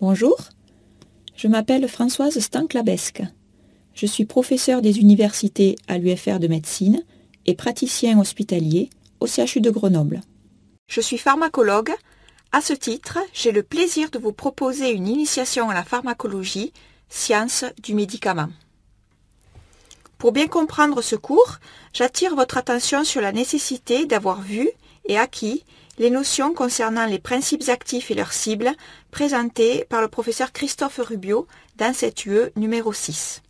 Bonjour, je m'appelle Françoise Stanklabesque. Je suis professeure des universités à l'UFR de médecine et praticien hospitalier au CHU de Grenoble. Je suis pharmacologue. À ce titre, j'ai le plaisir de vous proposer une initiation à la pharmacologie, science du médicament. Pour bien comprendre ce cours, j'attire votre attention sur la nécessité d'avoir vu et acquis les notions concernant les principes actifs et leurs cibles présentées par le professeur Christophe Rubio dans cette UE numéro 6.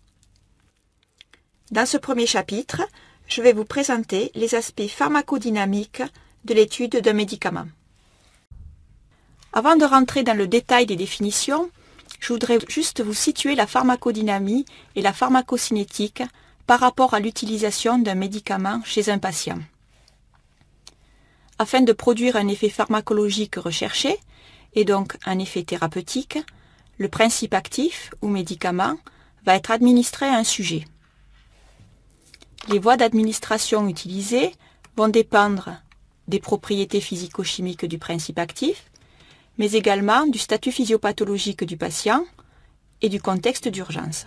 Dans ce premier chapitre, je vais vous présenter les aspects pharmacodynamiques de l'étude d'un médicament. Avant de rentrer dans le détail des définitions, je voudrais juste vous situer la pharmacodynamie et la pharmacocinétique par rapport à l'utilisation d'un médicament chez un patient. Afin de produire un effet pharmacologique recherché, et donc un effet thérapeutique, le principe actif ou médicament va être administré à un sujet. Les voies d'administration utilisées vont dépendre des propriétés physico-chimiques du principe actif, mais également du statut physiopathologique du patient et du contexte d'urgence.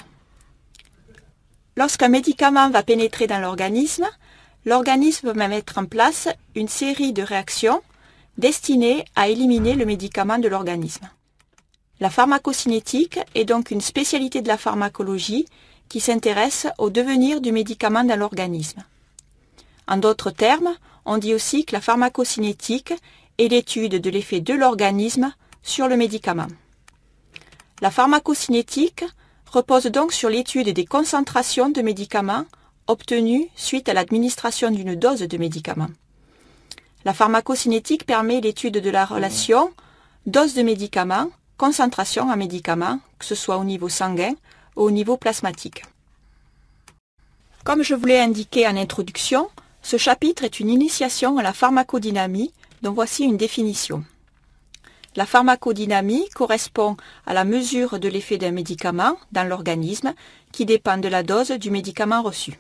Lorsqu'un médicament va pénétrer dans l'organisme va mettre en place une série de réactions destinées à éliminer le médicament de l'organisme. La pharmacocinétique est donc une spécialité de la pharmacologie qui s'intéresse au devenir du médicament dans l'organisme. En d'autres termes, on dit aussi que la pharmacocinétique est l'étude de l'effet de l'organisme sur le médicament. La pharmacocinétique repose donc sur l'étude des concentrations de médicaments obtenues suite à l'administration d'une dose de médicament. La pharmacocinétique permet l'étude de la relation dose de médicament, concentration en médicament, que ce soit au niveau sanguin ou au niveau plasmatique. Comme je vous l'ai indiqué en introduction, ce chapitre est une initiation à la pharmacodynamie, dont voici une définition. La pharmacodynamie correspond à la mesure de l'effet d'un médicament dans l'organisme qui dépend de la dose du médicament reçu.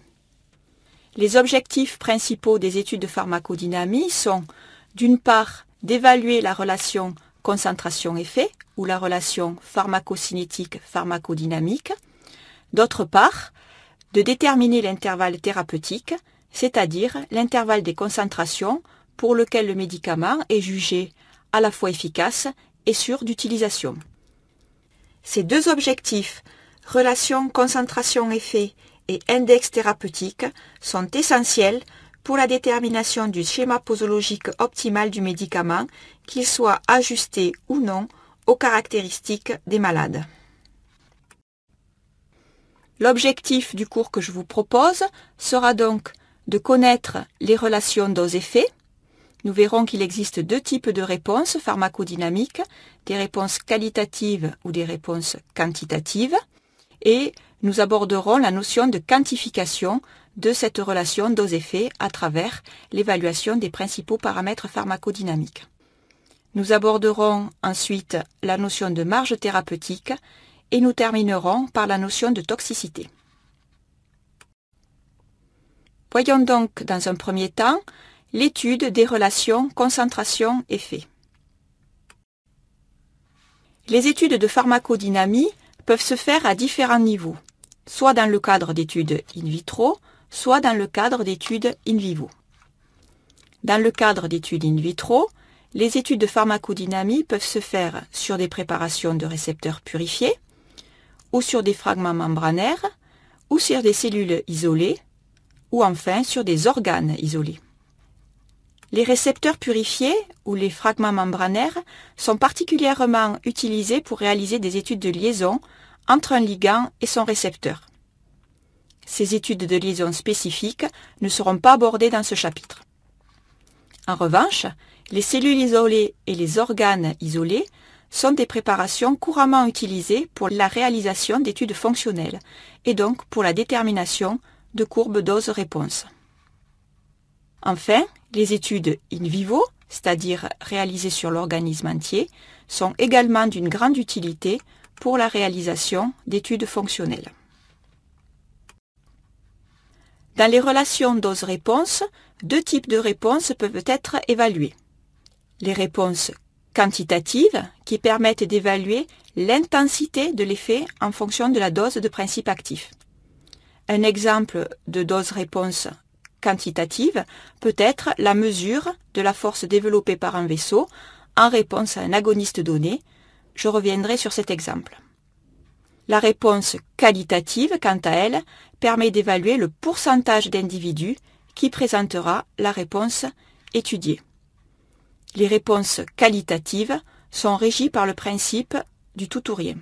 Les objectifs principaux des études de pharmacodynamie sont, d'une part, d'évaluer la relation concentration-effet ou la relation pharmacocinétique-pharmacodynamique, d'autre part, de déterminer l'intervalle thérapeutique, c'est-à-dire l'intervalle des concentrations pour lequel le médicament est jugé à la fois efficace et sûr d'utilisation. Ces deux objectifs, relation concentration-effet et index thérapeutique, sont essentiels pour la détermination du schéma posologique optimal du médicament, qu'il soit ajusté ou non aux caractéristiques des malades. L'objectif du cours que je vous propose sera donc de connaître les relations dose-effet. Nous verrons qu'il existe deux types de réponses pharmacodynamiques, des réponses qualitatives ou des réponses quantitatives, et nous aborderons la notion de quantification de cette relation dose-effet à travers l'évaluation des principaux paramètres pharmacodynamiques. Nous aborderons ensuite la notion de marge thérapeutique et nous terminerons par la notion de toxicité. Voyons donc dans un premier temps l'étude des relations concentration-effet. Les études de pharmacodynamie peuvent se faire à différents niveaux, soit dans le cadre d'études in vitro, soit dans le cadre d'études in vivo. Dans le cadre d'études in vitro, les études de pharmacodynamie peuvent se faire sur des préparations de récepteurs purifiés, ou sur des fragments membranaires, ou sur des cellules isolées, ou enfin sur des organes isolés. Les récepteurs purifiés ou les fragments membranaires sont particulièrement utilisés pour réaliser des études de liaison entre un ligand et son récepteur. Ces études de liaison spécifiques ne seront pas abordées dans ce chapitre. En revanche, les cellules isolées et les organes isolés sont des préparations couramment utilisées pour la réalisation d'études fonctionnelles et donc pour la détermination de courbes dose-réponse. Enfin, les études in vivo, c'est-à-dire réalisées sur l'organisme entier, sont également d'une grande utilité pour la réalisation d'études fonctionnelles. Dans les relations dose-réponse, deux types de réponses peuvent être évaluées. Les réponses quantitatives qui permettent d'évaluer l'intensité de l'effet en fonction de la dose de principe actif. Un exemple de dose-réponse quantitative peut être la mesure de la force développée par un vaisseau en réponse à un agoniste donné. Je reviendrai sur cet exemple. La réponse qualitative, quant à elle, permet d'évaluer le pourcentage d'individus qui présentera la réponse étudiée. Les réponses qualitatives sont régies par le principe du tout ou rien.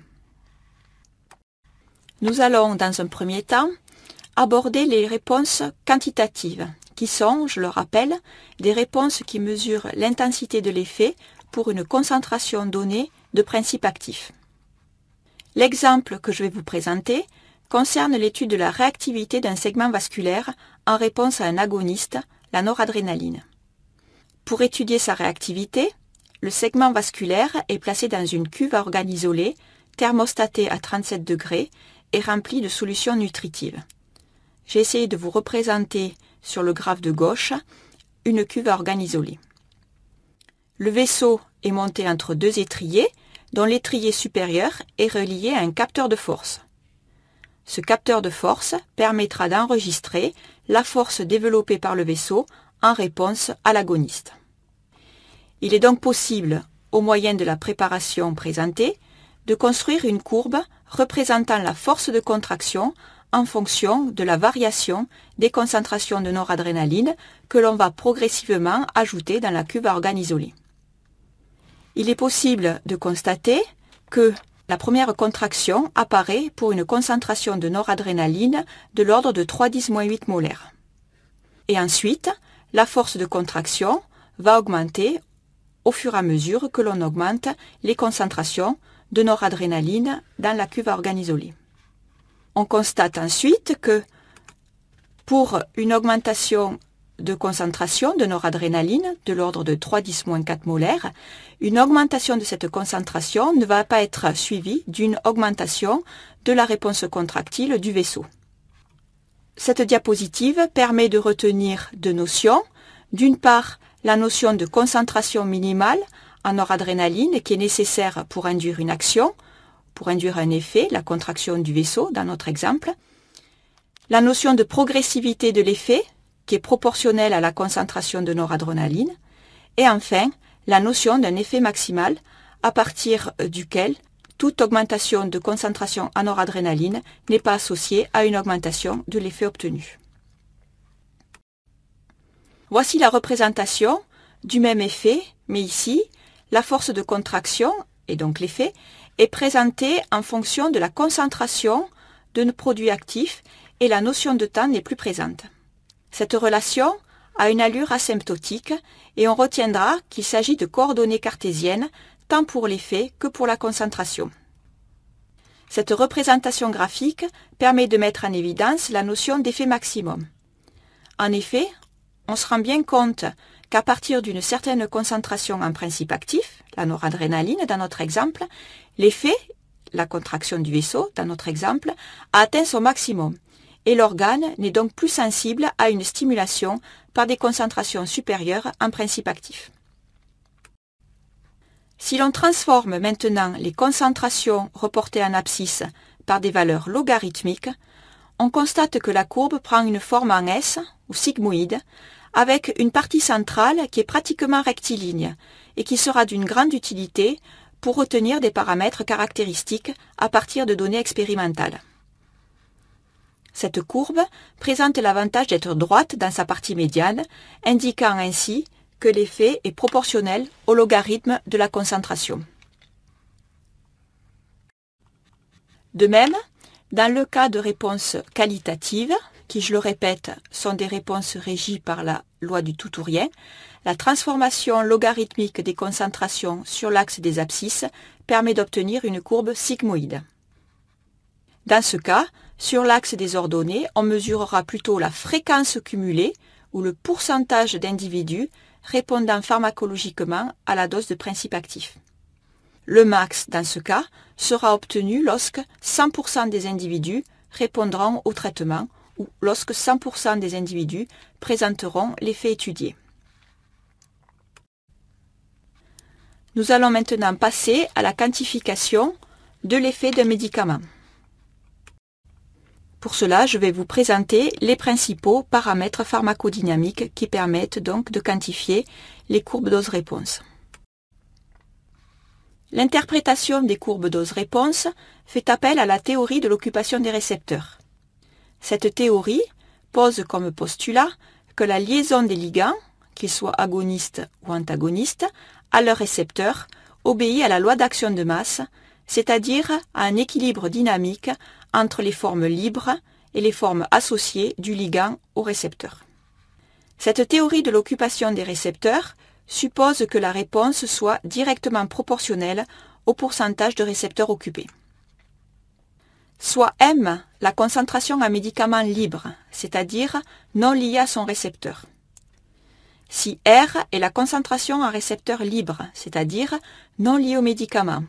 Nous allons, dans un premier temps, aborder les réponses quantitatives, qui sont, je le rappelle, des réponses qui mesurent l'intensité de l'effet pour une concentration donnée de principe actif. L'exemple que je vais vous présenter concerne l'étude de la réactivité d'un segment vasculaire en réponse à un agoniste, la noradrénaline. Pour étudier sa réactivité, le segment vasculaire est placé dans une cuve à organes isolés, thermostatée à 37 degrés et remplie de solutions nutritives. J'ai essayé de vous représenter sur le graphe de gauche une cuve à organes isolés. Le vaisseau est monté entre deux étriers, dont l'étrier supérieur est relié à un capteur de force. Ce capteur de force permettra d'enregistrer la force développée par le vaisseau en réponse à l'agoniste. Il est donc possible, au moyen de la préparation présentée, de construire une courbe représentant la force de contraction en fonction de la variation des concentrations de noradrénaline que l'on va progressivement ajouter dans la cuve à organes isolés. Il est possible de constater que la première contraction apparaît pour une concentration de noradrénaline de l'ordre de 3,10-8 molaires. Et ensuite, la force de contraction va augmenter au fur et à mesure que l'on augmente les concentrations de noradrénaline dans la cuve à organes isolés. On constate ensuite que pour une augmentation de concentration de noradrénaline de l'ordre de 3,10-4 molaires, une augmentation de cette concentration ne va pas être suivie d'une augmentation de la réponse contractile du vaisseau. Cette diapositive permet de retenir deux notions. D'une part, la notion de concentration minimale en noradrénaline qui est nécessaire pour induire une action, pour induire un effet, la contraction du vaisseau dans notre exemple. La notion de progressivité de l'effet qui est proportionnelle à la concentration de noradrénaline. Et enfin, la notion d'un effet maximal à partir duquel toute augmentation de concentration en noradrénaline n'est pas associée à une augmentation de l'effet obtenu. Voici la représentation du même effet, mais ici, la force de contraction, et donc l'effet, est présentée en fonction de la concentration de nos produits actifs et la notion de temps n'est plus présente. Cette relation a une allure asymptotique et on retiendra qu'il s'agit de coordonnées cartésiennes tant pour l'effet que pour la concentration. Cette représentation graphique permet de mettre en évidence la notion d'effet maximum. En effet, on se rend bien compte qu'à partir d'une certaine concentration en principe actif, la noradrénaline dans notre exemple, l'effet, la contraction du vaisseau dans notre exemple, a atteint son maximum et l'organe n'est donc plus sensible à une stimulation par des concentrations supérieures en principe actif. Si l'on transforme maintenant les concentrations reportées en abscisse par des valeurs logarithmiques, on constate que la courbe prend une forme en S ou sigmoïde avec une partie centrale qui est pratiquement rectiligne et qui sera d'une grande utilité pour retenir des paramètres caractéristiques à partir de données expérimentales. Cette courbe présente l'avantage d'être droite dans sa partie médiane, indiquant ainsi que l'effet est proportionnel au logarithme de la concentration. De même, dans le cas de réponses qualitatives, qui, je le répète, sont des réponses régies par la loi du tout ou rien, la transformation logarithmique des concentrations sur l'axe des abscisses permet d'obtenir une courbe sigmoïde. Dans ce cas, sur l'axe des ordonnées, on mesurera plutôt la fréquence cumulée ou le pourcentage d'individus répondant pharmacologiquement à la dose de principe actif. Le max, dans ce cas, sera obtenu lorsque 100% des individus répondront au traitement ou lorsque 100% des individus présenteront l'effet étudié. Nous allons maintenant passer à la quantification de l'effet d'un médicament. Pour cela, je vais vous présenter les principaux paramètres pharmacodynamiques qui permettent donc de quantifier les courbes dose-réponse. L'interprétation des courbes dose-réponse fait appel à la théorie de l'occupation des récepteurs. Cette théorie pose comme postulat que la liaison des ligands, qu'ils soient agonistes ou antagonistes, à leurs récepteurs obéit à la loi d'action de masse, c'est-à-dire à un équilibre dynamique entre les formes libres et les formes associées du ligand au récepteur. Cette théorie de l'occupation des récepteurs suppose que la réponse soit directement proportionnelle au pourcentage de récepteurs occupés. Soit M, la concentration en médicament libre, c'est-à-dire non liée à son récepteur. Si R est la concentration en récepteur libre, c'est-à-dire non liée au médicament.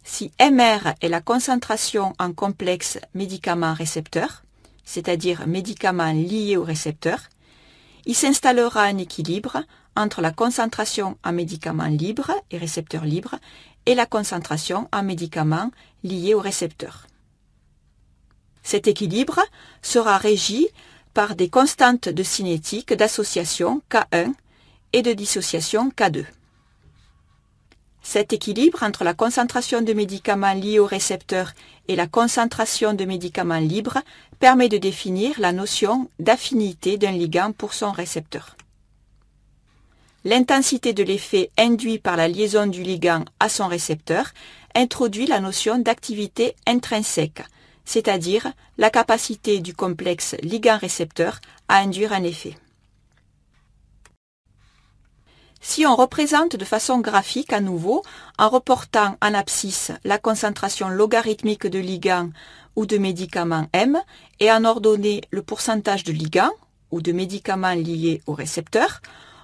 Si MR est la concentration en complexe médicament-récepteur, c'est-à-dire médicament lié au récepteur, il s'installera un équilibre entre la concentration en médicament libre et récepteur libre et la concentration en médicament lié au récepteur. Cet équilibre sera régi par des constantes de cinétique d'association K1 et de dissociation K2. Cet équilibre entre la concentration de médicaments liés au récepteur et la concentration de médicaments libres permet de définir la notion d'affinité d'un ligand pour son récepteur. L'intensité de l'effet induit par la liaison du ligand à son récepteur introduit la notion d'activité intrinsèque, c'est-à-dire la capacité du complexe ligand-récepteur à induire un effet. Si on représente de façon graphique à nouveau, en reportant en abscisse la concentration logarithmique de ligand ou de médicament M et en ordonnée le pourcentage de ligand ou de médicaments liés au récepteur,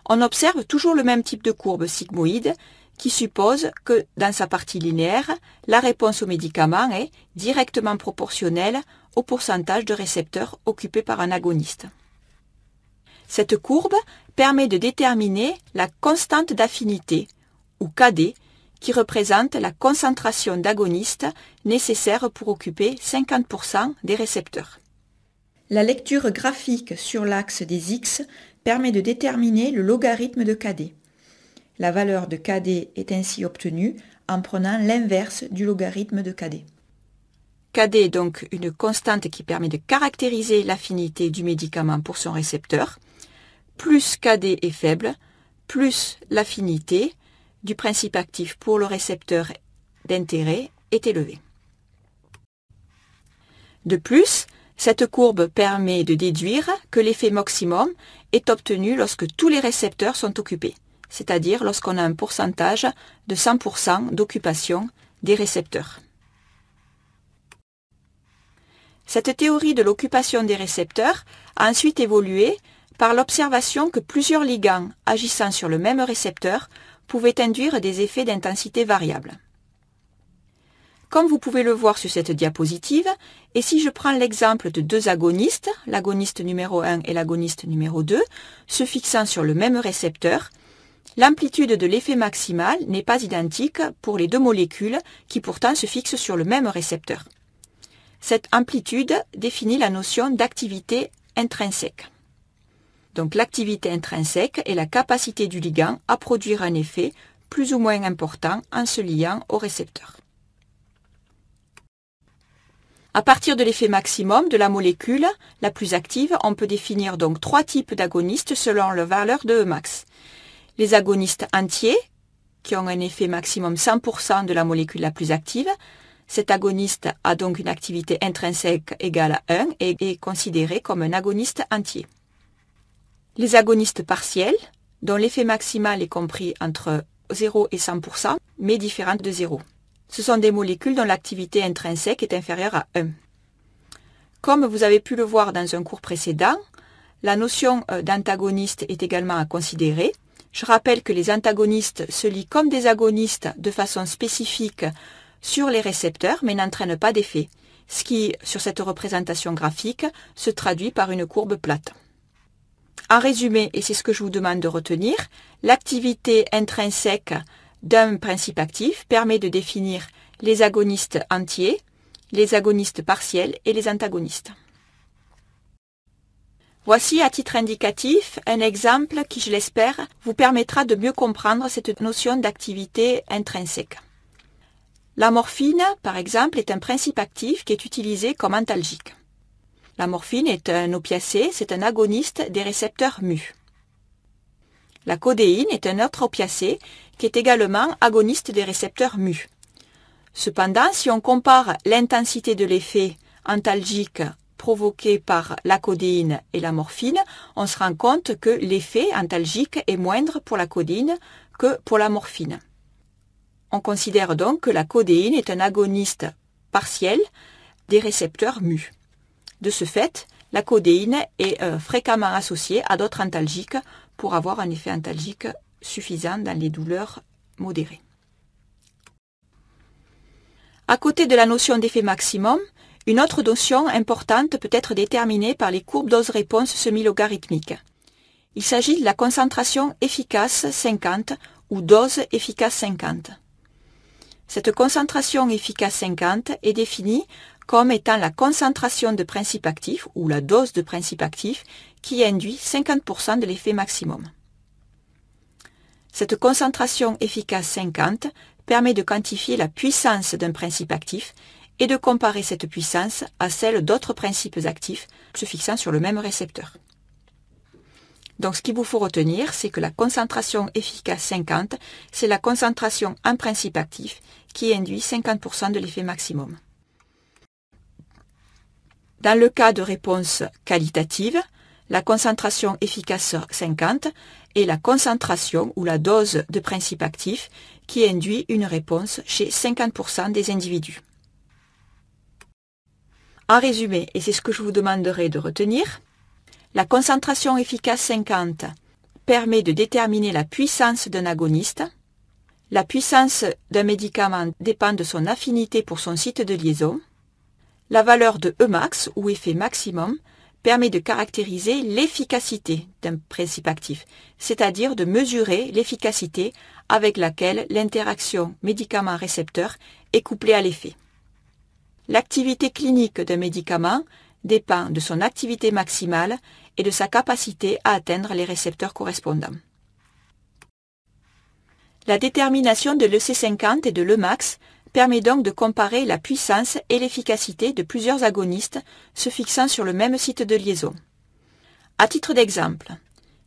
on observe toujours le même type de courbe sigmoïde qui suppose que, dans sa partie linéaire, la réponse au médicament est directement proportionnelle au pourcentage de récepteurs occupés par un agoniste. Cette courbe permet de déterminer la constante d'affinité, ou KD, qui représente la concentration d'agonistes nécessaire pour occuper 50% des récepteurs. La lecture graphique sur l'axe des X permet de déterminer le logarithme de KD. La valeur de KD est ainsi obtenue en prenant l'inverse du logarithme de KD. KD est donc une constante qui permet de caractériser l'affinité du médicament pour son récepteur. Plus KD est faible, plus l'affinité du principe actif pour le récepteur d'intérêt est élevée. De plus, cette courbe permet de déduire que l'effet maximum est obtenu lorsque tous les récepteurs sont occupés, c'est-à-dire lorsqu'on a un pourcentage de 100% d'occupation des récepteurs. Cette théorie de l'occupation des récepteurs a ensuite évolué par l'observation que plusieurs ligands agissant sur le même récepteur pouvaient induire des effets d'intensité variables. Comme vous pouvez le voir sur cette diapositive, et si je prends l'exemple de deux agonistes, l'agoniste numéro 1 et l'agoniste numéro 2, se fixant sur le même récepteur, l'amplitude de l'effet maximal n'est pas identique pour les deux molécules qui pourtant se fixent sur le même récepteur. Cette amplitude définit la notion d'activité intrinsèque. Donc l'activité intrinsèque est la capacité du ligand à produire un effet plus ou moins important en se liant au récepteur. À partir de l'effet maximum de la molécule la plus active, on peut définir donc trois types d'agonistes selon leur valeur de Emax. Les agonistes entiers, qui ont un effet maximum 100% de la molécule la plus active. Cet agoniste a donc une activité intrinsèque égale à 1 et est considéré comme un agoniste entier. Les agonistes partiels, dont l'effet maximal est compris entre 0 et 100%, mais différente de 0. Ce sont des molécules dont l'activité intrinsèque est inférieure à 1. Comme vous avez pu le voir dans un cours précédent, la notion d'antagoniste est également à considérer. Je rappelle que les antagonistes se lient comme des agonistes de façon spécifique sur les récepteurs, mais n'entraînent pas d'effet, ce qui, sur cette représentation graphique, se traduit par une courbe plate. En résumé, et c'est ce que je vous demande de retenir, l'activité intrinsèque d'un principe actif permet de définir les agonistes entiers, les agonistes partiels et les antagonistes. Voici à titre indicatif un exemple qui, je l'espère, vous permettra de mieux comprendre cette notion d'activité intrinsèque. La morphine, par exemple, est un principe actif qui est utilisé comme antalgique. La morphine est un opiacé, c'est un agoniste des récepteurs mu. La codéine est un autre opiacé qui est également agoniste des récepteurs mu. Cependant, si on compare l'intensité de l'effet antalgique provoqué par la codéine et la morphine, on se rend compte que l'effet antalgique est moindre pour la codéine que pour la morphine. On considère donc que la codéine est un agoniste partiel des récepteurs mu. De ce fait, la codéine est fréquemment associée à d'autres antalgiques pour avoir un effet antalgique suffisant dans les douleurs modérées. À côté de la notion d'effet maximum, une autre notion importante peut être déterminée par les courbes dose-réponse semi-logarithmiques. Il s'agit de la concentration efficace 50 ou dose efficace 50. Cette concentration efficace 50 est définie comme étant la concentration de principe actif ou la dose de principe actif qui induit 50% de l'effet maximum. Cette concentration efficace 50 permet de quantifier la puissance d'un principe actif et de comparer cette puissance à celle d'autres principes actifs se fixant sur le même récepteur. Donc ce qu'il vous faut retenir, c'est que la concentration efficace 50, c'est la concentration en principe actif qui induit 50% de l'effet maximum. Dans le cas de réponse qualitative, la concentration efficace 50 est la concentration ou la dose de principe actif qui induit une réponse chez 50% des individus. En résumé, et c'est ce que je vous demanderai de retenir, la concentration efficace 50 permet de déterminer la puissance d'un agoniste. La puissance d'un médicament dépend de son affinité pour son site de liaison. La valeur de Emax ou effet maximum permet de caractériser l'efficacité d'un principe actif, c'est-à-dire de mesurer l'efficacité avec laquelle l'interaction médicament-récepteur est couplée à l'effet. L'activité clinique d'un médicament dépend de son activité maximale et de sa capacité à atteindre les récepteurs correspondants. La détermination de l'EC50 et de l'Emax permet donc de comparer la puissance et l'efficacité de plusieurs agonistes se fixant sur le même site de liaison. À titre d'exemple,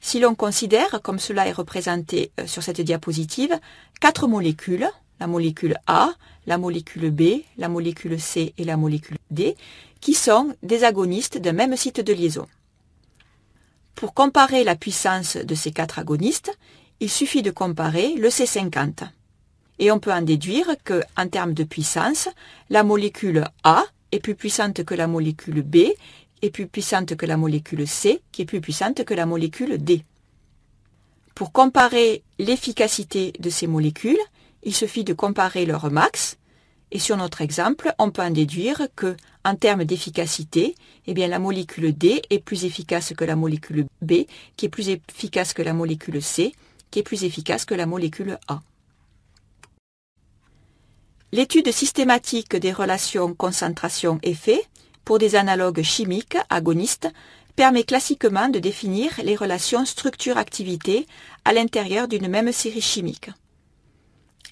si l'on considère, comme cela est représenté sur cette diapositive, 4 molécules, la molécule A, la molécule B, la molécule C et la molécule D, qui sont des agonistes d'un même site de liaison. Pour comparer la puissance de ces 4 agonistes, il suffit de comparer le C50. Et on peut en déduire que, en termes de puissance, la molécule A est plus puissante que la molécule B, est plus puissante que la molécule C, qui est plus puissante que la molécule D. Pour comparer l'efficacité de ces molécules, il suffit de comparer leur max, et sur notre exemple, on peut en déduire que, en termes d'efficacité, eh bien, la molécule D est plus efficace que la molécule B, qui est plus efficace que la molécule C, qui est plus efficace que la molécule A. L'étude systématique des relations concentration-effet pour des analogues chimiques agonistes permet classiquement de définir les relations structure-activité à l'intérieur d'une même série chimique.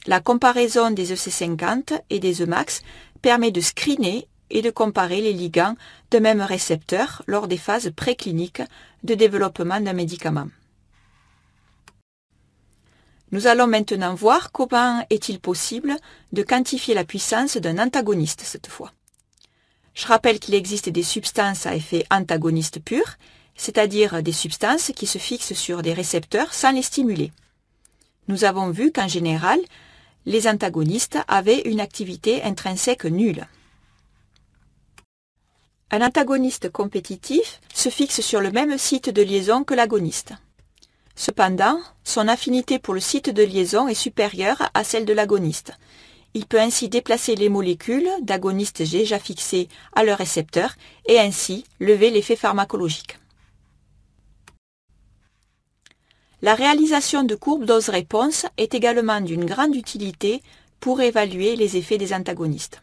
La comparaison des EC50 et des Emax permet de screener et de comparer les ligands de même récepteur lors des phases précliniques de développement d'un médicament. Nous allons maintenant voir comment est-il possible de quantifier la puissance d'un antagoniste cette fois. Je rappelle qu'il existe des substances à effet antagoniste pur, c'est-à-dire des substances qui se fixent sur des récepteurs sans les stimuler. Nous avons vu qu'en général, les antagonistes avaient une activité intrinsèque nulle. Un antagoniste compétitif se fixe sur le même site de liaison que l'agoniste. Cependant, son affinité pour le site de liaison est supérieure à celle de l'agoniste. Il peut ainsi déplacer les molécules d'agonistes déjà fixées à leur récepteur et ainsi lever l'effet pharmacologique. La réalisation de courbes dose-réponse est également d'une grande utilité pour évaluer les effets des antagonistes.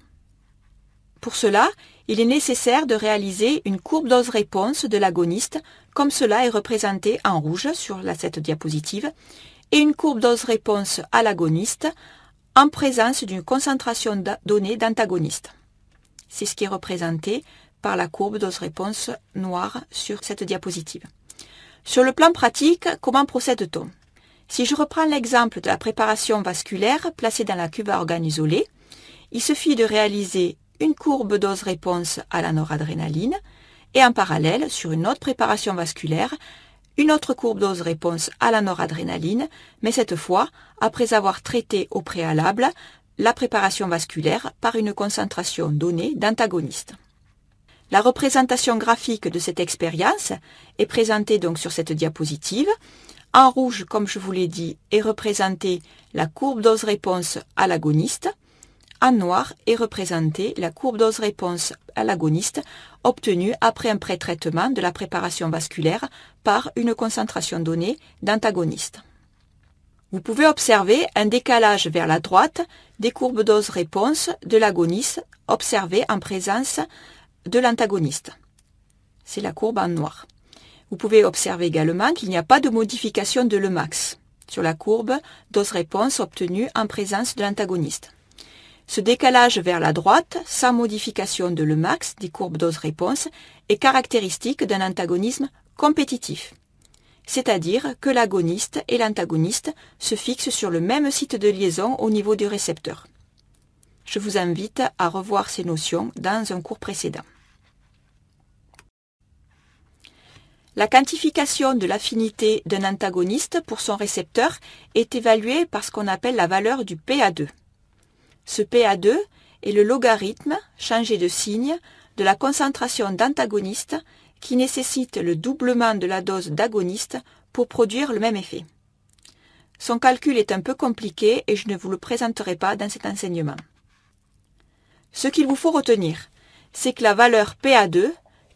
Pour cela, il est nécessaire de réaliser une courbe dose-réponse de l'agoniste, comme cela est représenté en rouge sur cette diapositive, et une courbe dose-réponse à l'agoniste en présence d'une concentration donnée d'antagonistes. C'est ce qui est représenté par la courbe dose-réponse noire sur cette diapositive. Sur le plan pratique, comment procède-t-on? Si je reprends l'exemple de la préparation vasculaire placée dans la cuve à organes isolés, il suffit de réaliser une courbe dose-réponse à la noradrénaline et en parallèle, sur une autre préparation vasculaire, une autre courbe dose-réponse à la noradrénaline, mais cette fois après avoir traité au préalable la préparation vasculaire par une concentration donnée d'antagonistes. La représentation graphique de cette expérience est présentée donc sur cette diapositive. En rouge, comme je vous l'ai dit, est représentée la courbe dose-réponse à l'agoniste. En noir est représentée la courbe dose-réponse à l'agoniste obtenue après un pré-traitement de la préparation vasculaire par une concentration donnée d'antagonistes. Vous pouvez observer un décalage vers la droite des courbes dose-réponse de l'agoniste observées en présence de l'antagoniste. C'est la courbe en noir. Vous pouvez observer également qu'il n'y a pas de modification de l'Emax sur la courbe dose-réponse obtenue en présence de l'antagoniste. Ce décalage vers la droite, sans modification de l'Emax des courbes dose-réponse, est caractéristique d'un antagonisme compétitif, c'est-à-dire que l'agoniste et l'antagoniste se fixent sur le même site de liaison au niveau du récepteur. Je vous invite à revoir ces notions dans un cours précédent. La quantification de l'affinité d'un antagoniste pour son récepteur est évaluée par ce qu'on appelle la valeur du PA2. Ce PA2 est le logarithme, changé de signe, de la concentration d'antagoniste qui nécessite le doublement de la dose d'agoniste pour produire le même effet. Son calcul est un peu compliqué et je ne vous le présenterai pas dans cet enseignement. Ce qu'il vous faut retenir, c'est que la valeur PA2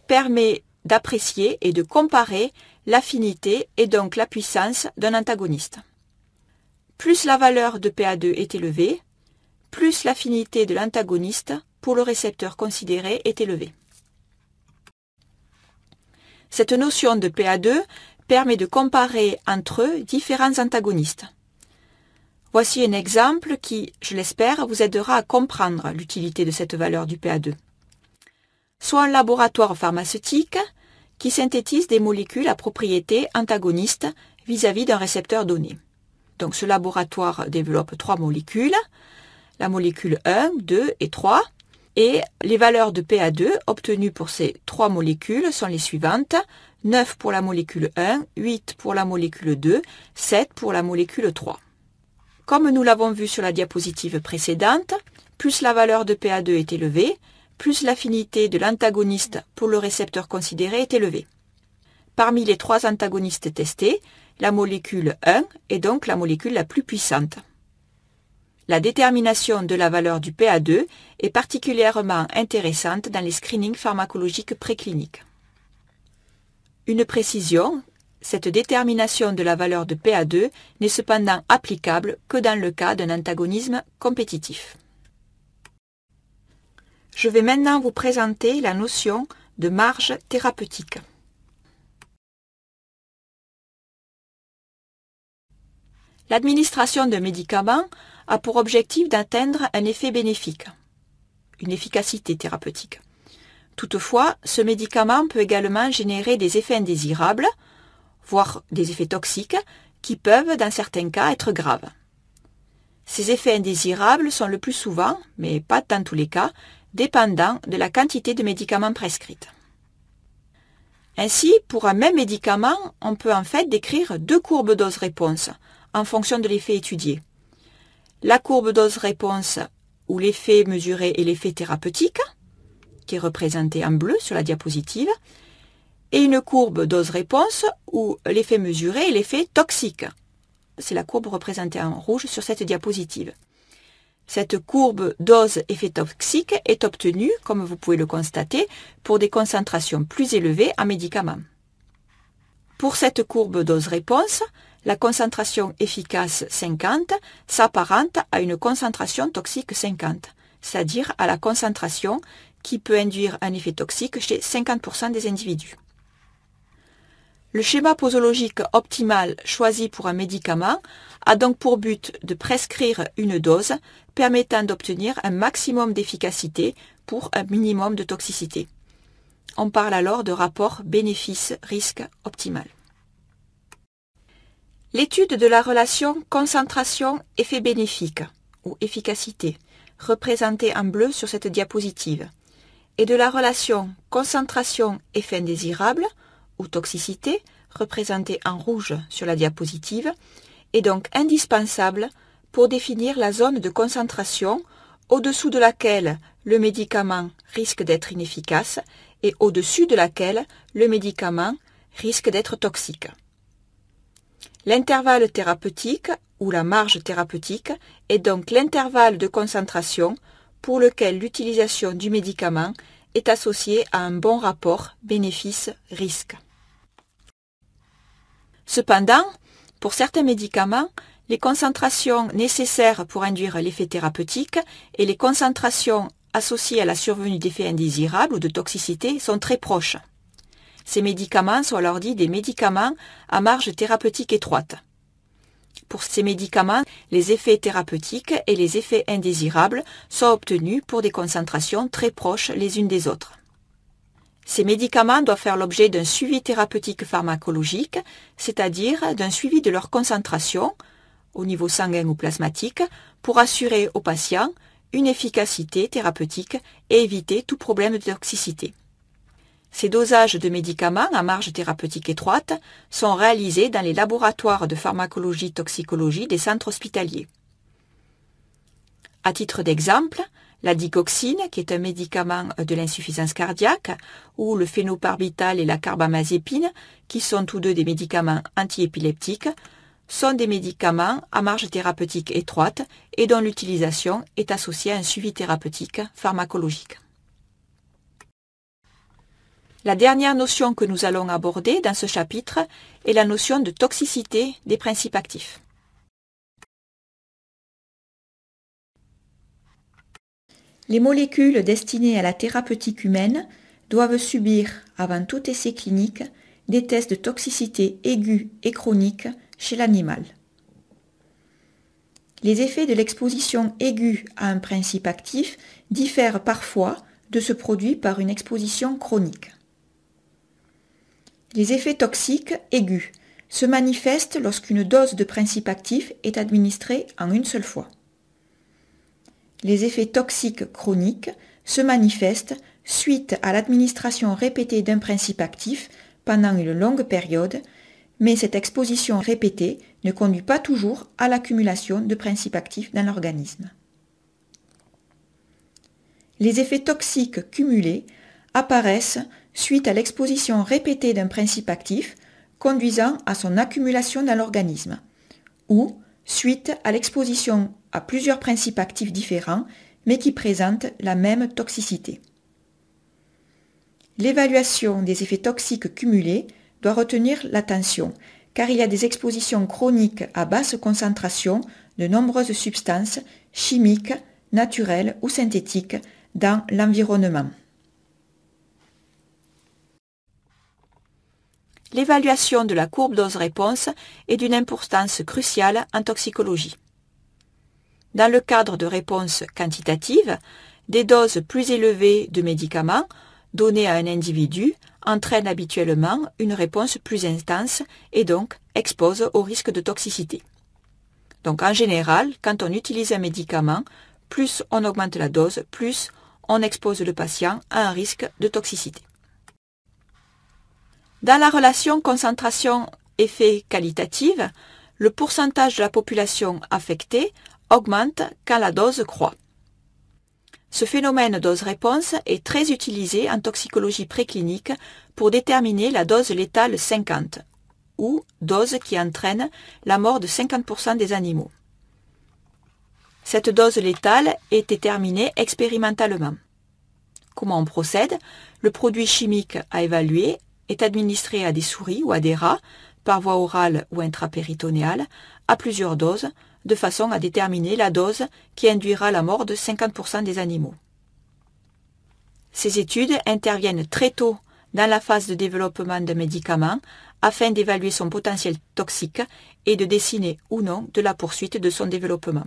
permet d'apprécier et de comparer l'affinité et donc la puissance d'un antagoniste. Plus la valeur de PA2 est élevée, plus l'affinité de l'antagoniste pour le récepteur considéré est élevée. Cette notion de PA2 permet de comparer entre eux différents antagonistes. Voici un exemple qui, je l'espère, vous aidera à comprendre l'utilité de cette valeur du PA2. Soit un laboratoire pharmaceutique qui synthétise des molécules à propriétés antagonistes vis-à-vis d'un récepteur donné. Donc ce laboratoire développe 3 molécules, la molécule 1, 2 et 3, et les valeurs de PA2 obtenues pour ces 3 molécules sont les suivantes: 9 pour la molécule 1, 8 pour la molécule 2, 7 pour la molécule 3. Comme nous l'avons vu sur la diapositive précédente, plus la valeur de PA2 est élevée, plus l'affinité de l'antagoniste pour le récepteur considéré est élevée. Parmi les 3 antagonistes testés, la molécule 1 est donc la molécule la plus puissante. La détermination de la valeur du PA2 est particulièrement intéressante dans les screenings pharmacologiques précliniques. Une précision, cette détermination de la valeur de PA2 n'est cependant applicable que dans le cas d'un antagonisme compétitif. Je vais maintenant vous présenter la notion de marge thérapeutique. L'administration d'un médicament a pour objectif d'atteindre un effet bénéfique, une efficacité thérapeutique. Toutefois, ce médicament peut également générer des effets indésirables, voire des effets toxiques, qui peuvent, dans certains cas, être graves. Ces effets indésirables sont le plus souvent, mais pas dans tous les cas, dépendants de la quantité de médicaments prescrite. Ainsi, pour un même médicament, on peut en fait décrire 2 courbes dose-réponse en fonction de l'effet étudié. La courbe dose-réponse où l'effet mesuré est l'effet thérapeutique, qui est représenté en bleu sur la diapositive, et une courbe dose-réponse où l'effet mesuré est l'effet toxique. C'est la courbe représentée en rouge sur cette diapositive. Cette courbe dose-effet toxique est obtenue, comme vous pouvez le constater, pour des concentrations plus élevées en médicaments. Pour cette courbe dose-réponse, la concentration efficace 50 s'apparente à une concentration toxique 50, c'est-à-dire à la concentration qui peut induire un effet toxique chez 50% des individus. Le schéma posologique optimal choisi pour un médicament a donc pour but de prescrire une dose permettant d'obtenir un maximum d'efficacité pour un minimum de toxicité. On parle alors de rapport bénéfice-risque optimal. L'étude de la relation concentration-effet bénéfique ou efficacité, représentée en bleu sur cette diapositive, et de la relation concentration-effet indésirable ou toxicité, représentée en rouge sur la diapositive, est donc indispensable pour définir la zone de concentration au-dessous de laquelle le médicament risque d'être inefficace et au-dessus de laquelle le médicament risque d'être toxique. L'intervalle thérapeutique ou la marge thérapeutique est donc l'intervalle de concentration pour lequel l'utilisation du médicament est associée à un bon rapport bénéfice-risque. Cependant, pour certains médicaments, les concentrations nécessaires pour induire l'effet thérapeutique et les concentrations associées à la survenue d'effets indésirables ou de toxicité sont très proches. Ces médicaments sont alors dits des médicaments à marge thérapeutique étroite. Pour ces médicaments, les effets thérapeutiques et les effets indésirables sont obtenus pour des concentrations très proches les unes des autres. Ces médicaments doivent faire l'objet d'un suivi thérapeutique pharmacologique, c'est-à-dire d'un suivi de leur concentration, au niveau sanguin ou plasmatique, pour assurer aux patients une efficacité thérapeutique et éviter tout problème de toxicité. Ces dosages de médicaments à marge thérapeutique étroite sont réalisés dans les laboratoires de pharmacologie-toxicologie des centres hospitaliers. À titre d'exemple, la digoxine, qui est un médicament de l'insuffisance cardiaque, ou le phénobarbital et la carbamazépine, qui sont tous deux des médicaments antiépileptiques, sont des médicaments à marge thérapeutique étroite et dont l'utilisation est associée à un suivi thérapeutique pharmacologique. La dernière notion que nous allons aborder dans ce chapitre est la notion de toxicité des principes actifs. Les molécules destinées à la thérapeutique humaine doivent subir, avant tout essai clinique, des tests de toxicité aiguë et chronique chez l'animal. Les effets de l'exposition aiguë à un principe actif diffèrent parfois de ce produit par une exposition chronique. Les effets toxiques aigus se manifestent lorsqu'une dose de principe actif est administrée en une seule fois. Les effets toxiques chroniques se manifestent suite à l'administration répétée d'un principe actif pendant une longue période, mais cette exposition répétée ne conduit pas toujours à l'accumulation de principes actifs dans l'organisme. Les effets toxiques cumulés apparaissent suite à l'exposition répétée d'un principe actif conduisant à son accumulation dans l'organisme, ou suite à l'exposition à plusieurs principes actifs différents mais qui présentent la même toxicité. L'évaluation des effets toxiques cumulés doit retenir l'attention, car il y a des expositions chroniques à basse concentration de nombreuses substances chimiques, naturelles ou synthétiques dans l'environnement. L'évaluation de la courbe dose-réponse est d'une importance cruciale en toxicologie. Dans le cadre de réponses quantitatives, des doses plus élevées de médicaments données à un individu entraînent habituellement une réponse plus intense et donc exposent au risque de toxicité. Donc en général, quand on utilise un médicament, plus on augmente la dose, plus on expose le patient à un risque de toxicité. Dans la relation concentration-effet qualitative, le pourcentage de la population affectée augmente quand la dose croît. Ce phénomène dose-réponse est très utilisé en toxicologie préclinique pour déterminer la dose létale 50, ou dose qui entraîne la mort de 50% des animaux. Cette dose létale est déterminée expérimentalement. Comment on procède? Le produit chimique à évaluer est administré à des souris ou à des rats par voie orale ou intrapéritonéale, à plusieurs doses, de façon à déterminer la dose qui induira la mort de 50% des animaux. Ces études interviennent très tôt dans la phase de développement d'un médicament afin d'évaluer son potentiel toxique et de décider ou non de la poursuite de son développement.